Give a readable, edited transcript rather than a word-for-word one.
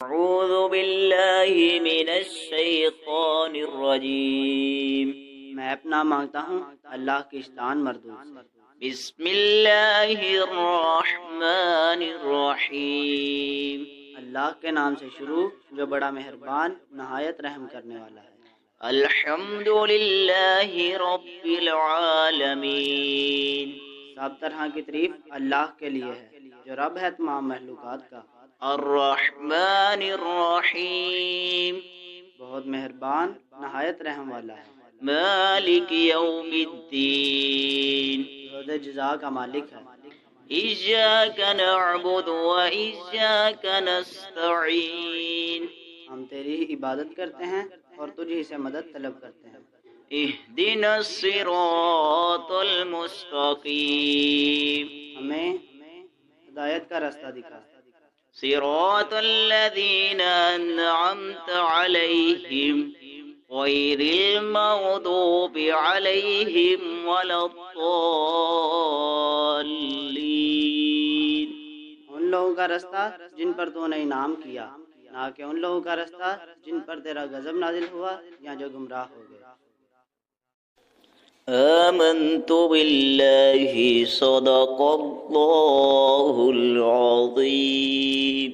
اعوذ باللہ من الشیطان الرجیم، میں اپنا مانگتا ہوں اللہ کی شان مردود سے۔ بسم اللہ الرحمن الرحیم، اللہ کے نام سے شروع جو بڑا مہربان نہایت رحم کرنے والا ہے۔ الحمد للہ رب العالمین، سب طرح کی تعریف اللہ کے لیے ہے جو رب ہے تمام مخلوقات کا۔ الرحمن الرحیم، بہت مہربان نہایت رحم والا ہے۔ مالک یوم الدین، روز جزا کا مالک ہے۔ ایاک نعبد و ایاک نستعین، ہم تیری ہی عبادت کرتے ہیں اور تجھ ہی سے مدد طلب کرتے ہیں۔ اہدنا الصراط المستقیم، ہمیں ہدایت کا راستہ دکھا۔ صراط الذین انعمت علیہم غیر المغضوب علیہم ولا الضالین، ان لوگوں کا راستہ جن پر تو نے انعام کیا، نہ کہ ان لوگوں کا راستہ جن پر تیرا غضب نازل ہوا یا جو گمراہ ہو گئے۔ آمنت باللہ صدق اللہ العظیم۔